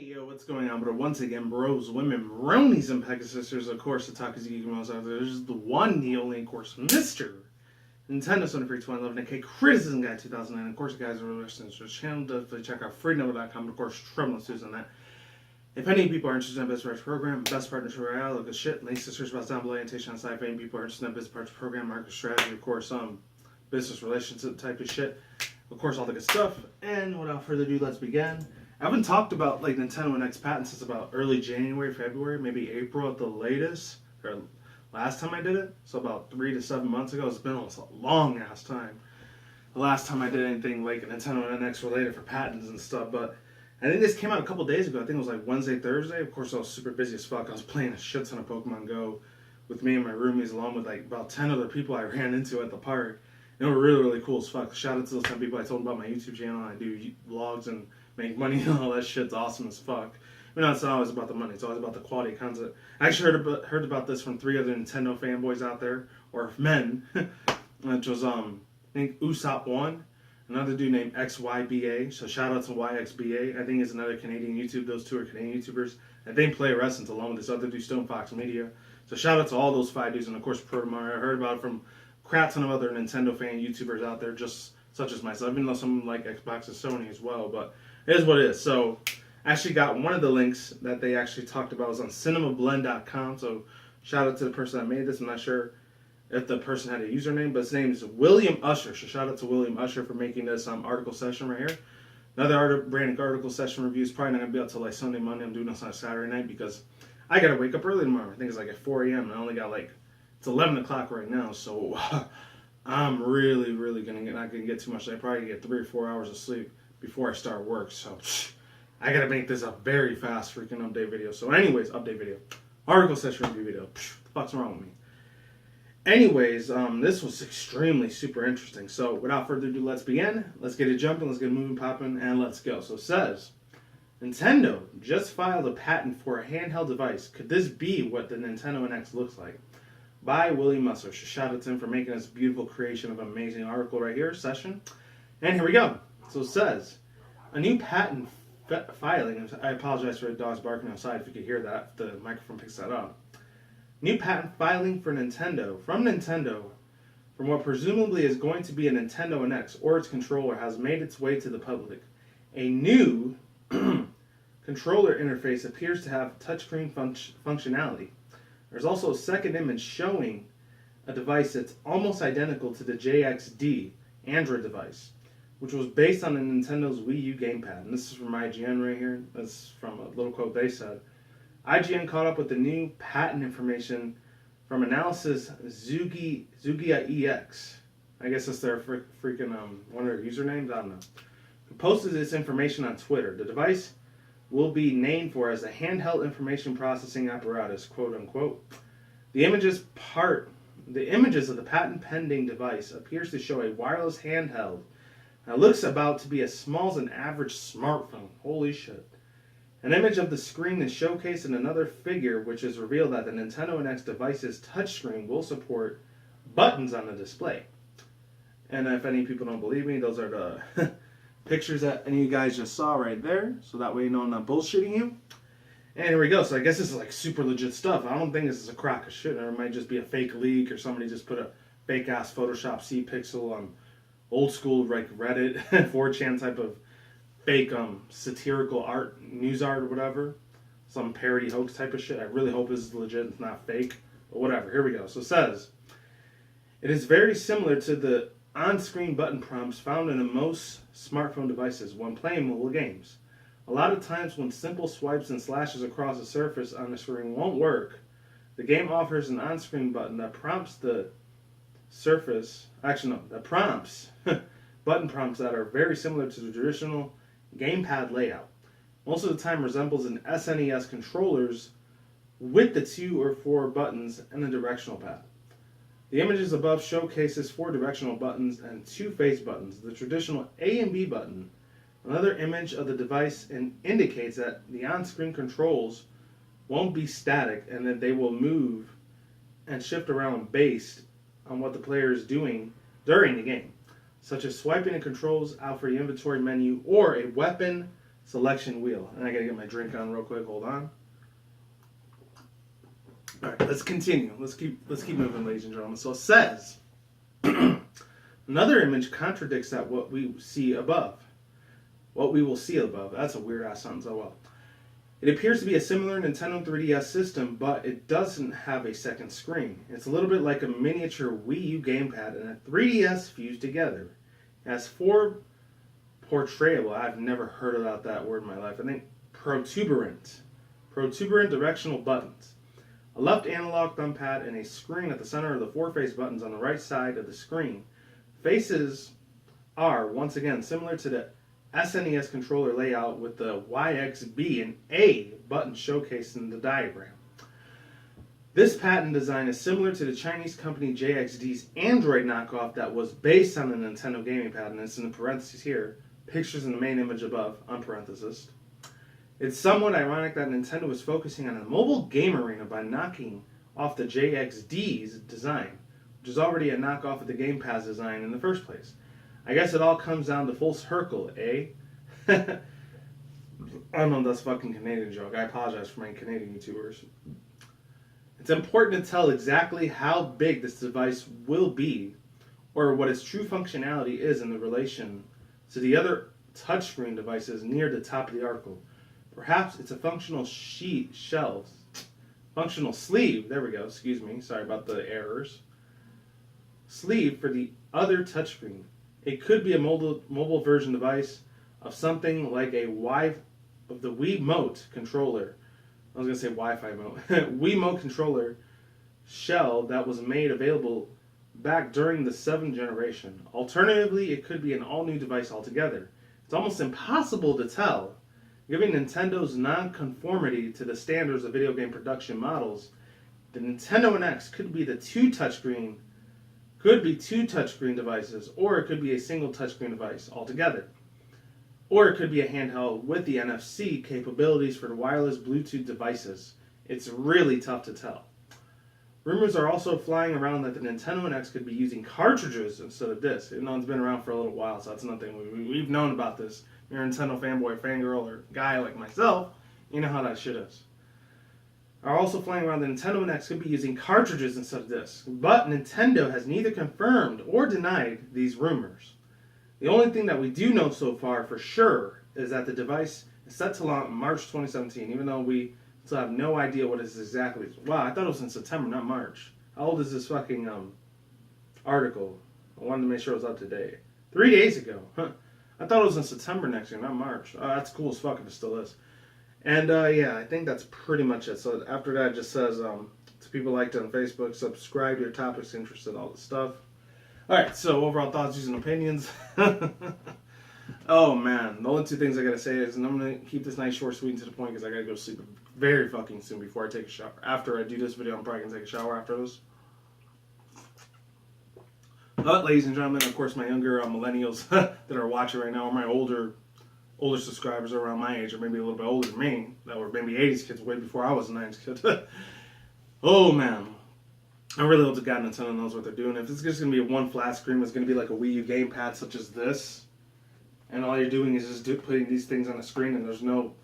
Hey yo, what's going on, bro? Once again, bros, women, bronies, and pegasisters, of course, the Takas Geekamos out there. This is the one, the only, of course, Mr. Nintendo Sony Free 2011, aka Criticism Guy 2009. Of course, guys, are listening to this channel. Definitely check out freenote.com. Of course, trouble on that. If any people are interested in Best Parts Program, Best Partnership Royale, look at shit. Links to search box down below, orientation on site. If any people are interested in Best Parts Program, market strategy, of course, business relationship type of shit. Of course, all the good stuff. And without further ado, let's begin. I haven't talked about like Nintendo and X patents since about early January, February, maybe April at the latest, or last time I did it. So about 3 to 7 months ago. It's been almost a long ass time. The last time I did anything like Nintendo and NX related for patents and stuff. But I think this came out a couple days ago. I think it was like Wednesday, Thursday. Of course, I was super busy as fuck. I was playing a shit ton of Pokemon Go with me and my roomies, along with like about 10 other people I ran into at the park. They were really, really cool as fuck. Shout out to those 10 people I told about my YouTube channel. I do vlogs and make money and all that shit's awesome as fuck. You know, it's not always about the money. It's always about the quality of content. I actually heard about this from 3 other Nintendo fanboys out there, or men, which was, I think, Usopp1, another dude named XYBA. So shout out to YXBA. I think is another Canadian YouTube. Those 2 are Canadian YouTubers. And they play wrestling along with this other dude, Stone Fox Media. So shout out to all those 5 dudes. And of course, Protomar. I heard about it from crap ton of other Nintendo fan YouTubers out there, just such as myself, even though some like Xbox and Sony as well, but it is what it is. So I actually got one of the links that they actually talked about was on cinemablend.com, so shout out to the person that made this. I'm not sure if the person had a username, but his name is William Usher, so shout out to William Usher for making this article session right here. Another brand article session review is probably not going to be up till like Sunday, Monday. I'm doing this on a Saturday night because I got to wake up early tomorrow. I think it's like at 4 a.m. and I only got like, it's 11 o'clock right now, so I'm really not gonna get too much. I probably get 3 or 4 hours of sleep before I start work. So I gotta make this a very fast freaking update video. So anyways, update video, article session review video. The fuck's wrong with me? Anyways, this was extremely super interesting. So without further ado, let's begin. Let's get it jumping. Let's get it moving, popping, and let's go. So it says, Nintendo just filed a patent for a handheld device. Could this be what the Nintendo NX looks like? By William Usher. Shout out to him for making this beautiful creation of an amazing article right here, session. And here we go. So it says, a new patent filing, I apologize for the dogs barking outside if you could hear that, if the microphone picks that up. New patent filing for Nintendo, from what presumably is going to be a Nintendo NX or its controller, has made its way to the public. A new controller interface appears to have touchscreen functionality. There's also a second image showing a device that's almost identical to the JXD Android device, which was based on the Nintendo's Wii U gamepad. And this is from IGN right here. That's from a little quote they said. IGN caught up with the new patent information from analysis Zugia EX. I guess that's their freaking one of their usernames. I don't know. Who posted this information on Twitter? The device will be named for as a handheld information processing apparatus, quote unquote. The images of the patent pending device appears to show a wireless handheld that looks about to be as small as an average smartphone. Holy shit. An image of the screen is showcased in another figure, which is revealed that the Nintendo NX device's touchscreen will support buttons on the display. And if any people don't believe me, those are the pictures that any of you guys just saw right there, so that way you know I'm not bullshitting you. And here we go. So I guess this is like super legit stuff. I don't think this is a crock of shit, or it might just be a fake leak, or somebody just put a fake ass Photoshop C pixel on old school like Reddit, 4chan type of fake satirical art, news art or whatever, some parody hoax type of shit. I really hope this is legit. It's not fake, but whatever. Here we go. So it says, it is very similar to the on-screen button prompts found in most smartphone devices when playing mobile games. A lot of times when simple swipes and slashes across the surface on the screen won't work, the game offers an on-screen button that prompts button prompts that are very similar to the traditional gamepad layout. Most of the time resembles an SNES controllers with the 2 or 4 buttons and a directional pad. The images above showcases 4 directional buttons and 2 face buttons. The traditional A and B button, another image of the device, indicates that the on-screen controls won't be static and that they will move and shift around based on what the player is doing during the game, such as swiping the controls out for the inventory menu or a weapon selection wheel. And I gotta get my drink on real quick. Hold on. All right, let's continue. Let's keep moving, ladies and gentlemen. So it says another image contradicts that what we see above. What we will see above. That's a weird ass sentence. Oh well. It appears to be a similar Nintendo 3DS system, but it doesn't have a second screen. It's a little bit like a miniature Wii U gamepad and a 3DS fused together. It has 4 portrayable, I've never heard about that word in my life, I think protuberant directional buttons. A left analog thumb pad and a screen at the center of the 4 face buttons on the right side of the screen. Faces are, once again, similar to the SNES controller layout with the YXB and A button showcased in the diagram. This patent design is similar to the Chinese company JXD's Android knockoff that was based on the Nintendo gaming pad, and it's in the parentheses here, pictures in the main image above, unparenthesized. It's somewhat ironic that Nintendo is focusing on a mobile game arena by knocking off the JXD's design, which is already a knockoff of the gamepad's design in the first place. I guess it all comes down to full circle, eh? I don't know if that's a fucking Canadian joke. I apologize for my Canadian YouTubers. It's important to tell exactly how big this device will be or what its true functionality is in the relation to the other touchscreen devices near the top of the article. Perhaps it's a functional sleeve, there we go, excuse me, sorry about the errors. Sleeve for the other touchscreen. It could be a mobile version device of something like a Wiimote controller. I was going to say Wi-Fi mode. Wiimote controller shell that was made available back during the 7th generation. Alternatively, it could be an all-new device altogether. It's almost impossible to tell. Given Nintendo's non-conformity to the standards of video game production models, the Nintendo NX could be two touchscreen devices, or it could be a single touchscreen device altogether. Or it could be a handheld with the NFC capabilities for the wireless Bluetooth devices. It's really tough to tell. Rumors are also flying around that the Nintendo NX could be using cartridges instead of discs. You know, it's been around for a little while, so that's nothing. We've known about this. If you're a Nintendo fanboy, fangirl, or guy like myself, you know how that shit is. Are also flying around the Nintendo NX could be using cartridges instead of discs. But Nintendo has neither confirmed or denied these rumors. The only thing that we do know so far for sure is that the device is set to launch in March 2017, even though we still have no idea what it is exactly. Wow, I thought it was in September, not March. How old is this fucking article? I wanted to make sure it was up to date. 3 days ago. Huh. I thought it was in September next year, not March. That's cool as fuck if it still is. And yeah, I think that's pretty much it. So after that, it just says to people liked it on Facebook, subscribe to your topics, interested, all this stuff. Alright, so overall thoughts, views, and opinions. Oh man, the only 2 things I gotta say is, and I'm gonna keep this nice, short, sweet, and to the point because I gotta go sleep very fucking soon before I take a shower. After I do this video, I'm probably gonna take a shower after this. But ladies and gentlemen, of course, my younger millennials that are watching right now, or my older subscribers around my age, or maybe a little bit older than me, that were maybe 80s kids way before I was a 90s kid. Oh man. I really hope to God Nintendo knows what they're doing. If it's just going to be a one flat screen, it's going to be like a Wii U gamepad such as this, and all you're doing is just putting these things on the screen and there's no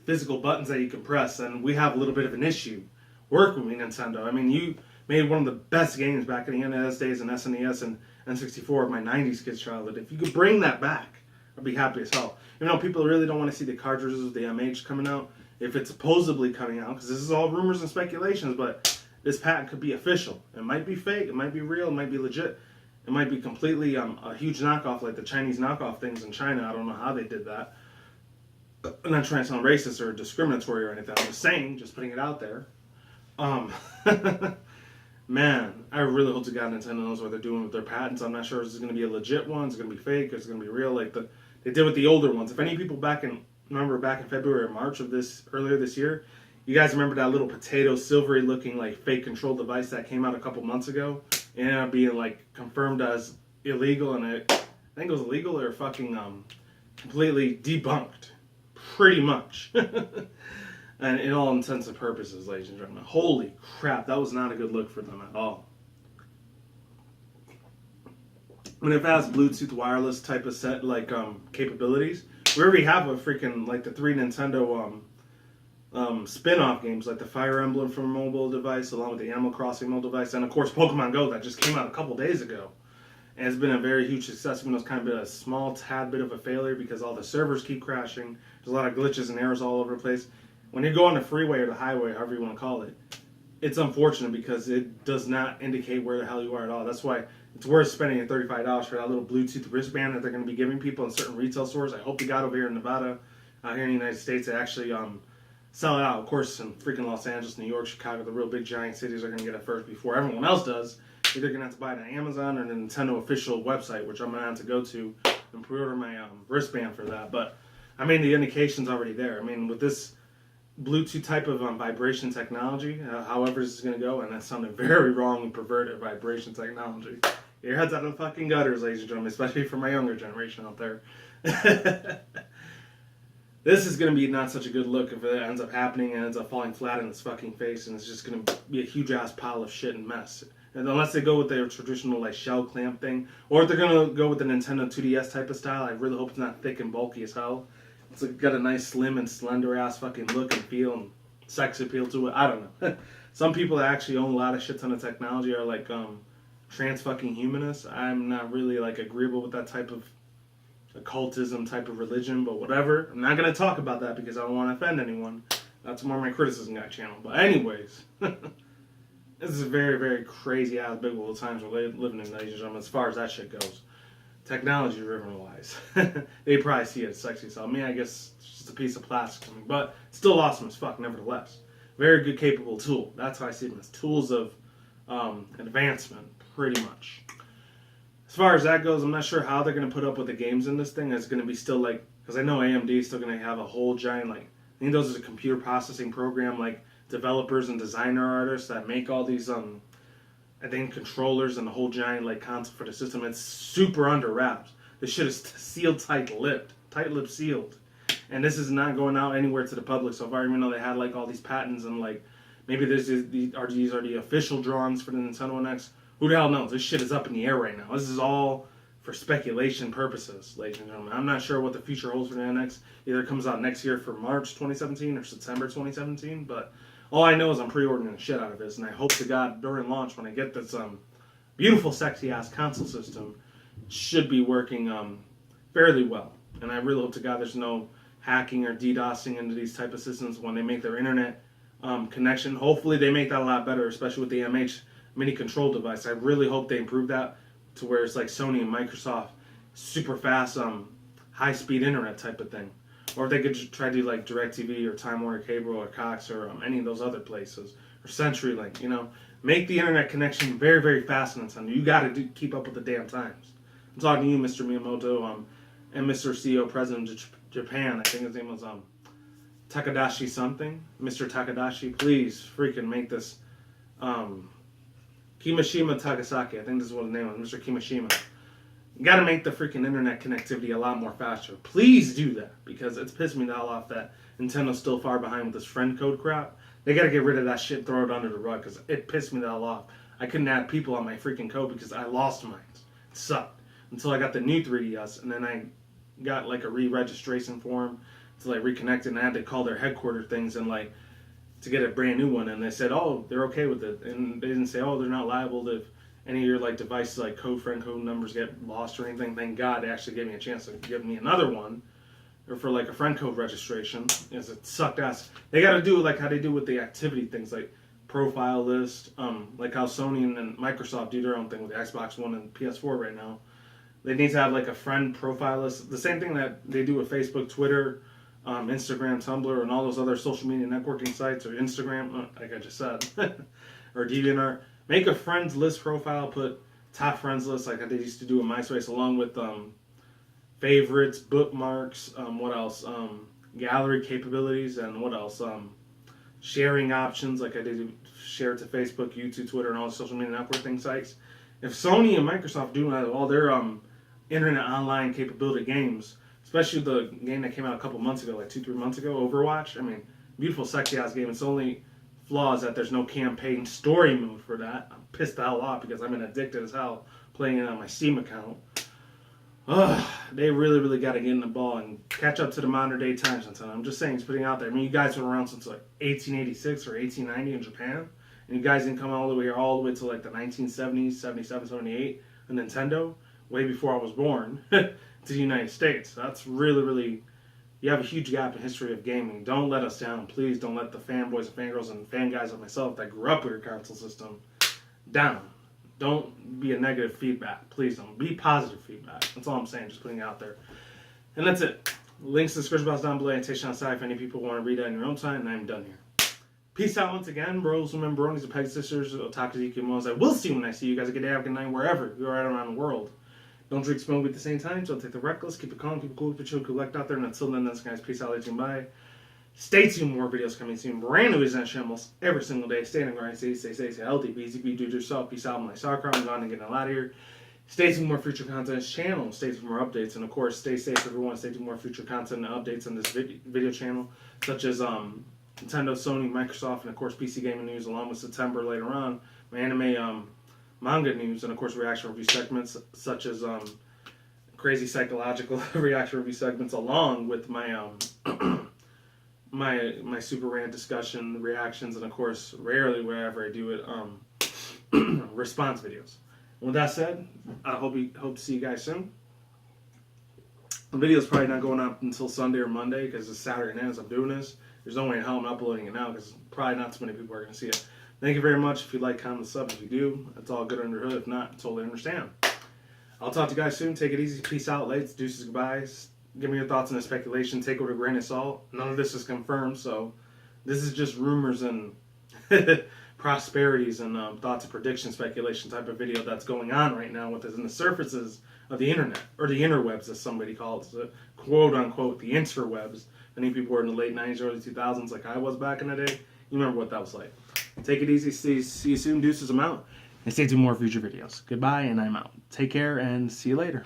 physical buttons that you can press, and we have a little bit of an issue. Work with me, Nintendo. I mean, you made one of the best games back in the NES days and SNES and N64 of my 90s kids' childhood. If you could bring that back, I'd be happy as hell. You know, people really don't want to see the cartridges with the MH coming out, if it's supposedly coming out, because this is all rumors and speculations, but this patent could be official. It might be fake, it might be real, it might be legit. It might be completely a huge knockoff like the Chinese knockoff things in China. I don't know how they did that. I'm not trying to sound racist or discriminatory or anything. I'm just saying, just putting it out there. Man, I really hope to God Nintendo knows what they're doing with their patents. I'm not sure if it's going to be a legit one, it's going to be fake, or it's going to be real like they did with the older ones. If any people remember back in February or March of earlier this year, you guys remember that little potato silvery looking like fake control device that came out a couple months ago? It ended up being like confirmed as illegal, and I think it was illegal or fucking completely debunked. Pretty much. And in all intents and purposes, ladies and gentlemen. Holy crap, that was not a good look for them at all. I mean, if it has Bluetooth wireless type of set, like, capabilities, we already have a freaking, like, the 3 Nintendo spin-off games, like the Fire Emblem for a mobile device, along with the Animal Crossing mobile device, and of course Pokemon Go that just came out a couple days ago. And it's been a very huge success, even though it's kind of been a small tad bit of a failure because all the servers keep crashing. There's a lot of glitches and errors all over the place. When you go on the freeway or the highway, however you want to call it, it's unfortunate because it does not indicate where the hell you are at all. That's why it's worth spending $35 for that little Bluetooth wristband that they're going to be giving people in certain retail stores. I hope they got over here in Nevada, out here in the United States, they actually sell it out. Of course, in freaking Los Angeles, New York, Chicago, the real big giant cities are going to get it first before everyone else does. Either going to have to buy it on Amazon or the Nintendo official website, which I'm going to have to go to and pre-order my wristband for that. But, I mean, the indication's already there. I mean, with this Bluetooth type of vibration technology, however this is going to go, and that sounded very wrong and perverted vibration technology. Your head's out of the fucking gutters, ladies and gentlemen, especially for my younger generation out there. This is going to be not such a good look if it ends up happening and ends up falling flat in its fucking face, and it's just going to be a huge-ass pile of shit and mess. And unless they go with their traditional like shell clamp thing, or if they're going to go with the Nintendo 2DS type of style, I really hope it's not thick and bulky as hell. It's got a nice slim and slender-ass fucking look and feel and sex appeal to it. I don't know. Some people that actually own a lot of shit ton of technology are like trans fucking humanists. I'm not really like agreeable with that type of occultism type of religion, but whatever. I'm not going to talk about that because I don't want to offend anyone. That's more my criticism guy channel. But anyways, this is a very, very crazy ass big old times we're living in, ladies and gentlemen, as far as that shit goes. Technology driven wise. They probably see it as sexy, so I mean, I guess it's just a piece of plastic to me, but still awesome as fuck, nevertheless. Very good, capable tool. That's how I see them, as tools of advancement, pretty much. As far as that goes, I'm not sure how they're going to put up with the games in this thing. It's going to be still like, because I know AMD is still going to have a whole giant, like, I think those are a computer processing program, like, developers and designer artists that make all these, I think, controllers and the whole giant, like, console for the system. It's super under wraps. This shit is sealed tight-lipped, sealed. And this is not going out anywhere to the public so far, even though they had, like, all these patents and, like, maybe these are the official drawings for the Nintendo NX. Who the hell knows? This shit is up in the air right now. This is all for speculation purposes, ladies and gentlemen. I'm not sure what the future holds for the NX. Either it comes out next year for March 2017 or September 2017, but all I know is I'm pre-ordering the shit out of this, and I hope to God during launch when I get this beautiful, sexy-ass console system, it should be working fairly well. And I really hope to God there's no hacking or DDoSing into these type of systems when they make their internet connection. Hopefully they make that a lot better, especially with the MH mini control device. I really hope they improve that to where it's like Sony and Microsoft, super fast, high-speed internet type of thing. Or if they could try to do like DirecTV or Time Warner Cable or Cox or any of those other places. Or CenturyLink, you know. Make the internet connection very, very fast in Nintendo. You got to keep up with the damn times. I'm talking to you, Mr. Miyamoto, and Mr. CEO President of Japan. I think his name was Takadashi something. Mr. Takadashi, please freaking make this Kimishima Tagasaki, I think this is what his name was, Mr. Kimishima. You gotta make the freaking internet connectivity a lot more faster. Please do that, because it's pissed me the hell off that Nintendo's still far behind with this friend code crap. They gotta get rid of that shit, throw it under the rug, because it pissed me the hell off. I couldn't add people on my freaking code because I lost mine. It sucked. Until I got the new 3DS, and then I got like a re-registration form to like reconnect it, and I had to call their headquarter things and like to get a brand new one, and they said, oh, they're okay with it, and they didn't say, oh, they're not liable if any of your like devices, like friend code numbers get lost or anything. Thank God they actually gave me a chance to give me another one, or for like a friend code registration, because it sucked ass. They got to do like how they do with the activity things, like profile list, like how Sony and Microsoft do their own thing with the Xbox One and PS4 right now. They need to have like a friend profile list, the same thing that they do with Facebook, Twitter, Instagram, Tumblr, and all those other social media networking sites, or Instagram, like I just said, or DeviantArt. Make a friends list profile, put top friends list like they used to do in MySpace, along with favorites, bookmarks, what else, gallery capabilities, and what else, sharing options like I did share to Facebook, YouTube, Twitter, and all the social media networking sites. If Sony and Microsoft do all their internet online capability games, especially the game that came out a couple months ago, like 2-3 months ago, Overwatch. I mean, beautiful, sexy-ass game. Its only flaw is that there's no campaign story mode for that. I'm pissed the hell off because I'm addicted as hell playing it on my Steam account. They really got to get in the ball and catch up to the modern day times. I'm just saying, just putting it out there. I mean, you guys been around since like 1886 or 1890 in Japan, and you guys didn't come all the way to like the 1970s, 77, 78, a Nintendo, way before I was born, to the United States. That's really, you have a huge gap in history of gaming. Don't let us down. Please don't let the fanboys and fangirls and fan guys like myself that grew up with your console system down. Don't be a negative feedback. Please don't. Be positive feedback. That's all I'm saying. Just putting it out there. And that's it. Links to the description box down below. Annotation outside if any people want to read that in your own time. And I'm done here. Peace out once again, bros, women, bronies, and pegasisters, otakus, ikimos. I will see you when I see you guys. A good day, have a good night, wherever you're at around the world. Don't drink, smoke at the same time. Don't take the reckless. Keep it calm. Keep it cool. Keep it chill. Collect out there. And until then, that's guys. Peace out. Ladies and bye. Stay tuned, more videos coming soon. Brand new videos on channels every single day. Stay on the grind, stay healthy, be easy, be do it yourself. Peace out, my sauerkraut. I'm gone and getting out of here. Stay tuned, more future content on this channel. Stay tuned for more updates. And of course, stay safe, everyone. Stay tuned, more future content and updates on this video channel, such as Nintendo, Sony, Microsoft, and of course, PC gaming news, along with September later on, my anime manga news, and of course, reaction review segments, such as crazy psychological reaction review segments, along with my my super rant discussion, reactions, and of course, rarely wherever I do it, response videos. And with that said, I hope to see you guys soon. The video's probably not going up until Sunday or Monday because it's Saturday night as I'm doing this. There's no way in hell I'm uploading it now because probably not too many people are going to see it. Thank you very much. If you like, comment, sub. If you do, that's all good under the hood. If not, totally understand. I'll talk to you guys soon. Take it easy. Peace out. Lates. Deuces. Goodbyes. Give me your thoughts on the speculation. Take it with a grain of salt. None of this is confirmed, so this is just rumors and prosperities and thoughts and prediction speculation type of video that's going on right now within the surfaces of the internet, or the interwebs as somebody calls it, quote unquote, the interwebs. Many people were in the late 90s, early 2000s like I was back in the day. You remember what that was like. Take it easy. See you soon. Deuces. I'm out. And stay tuned for more future videos. Goodbye, and I'm out. Take care, and see you later.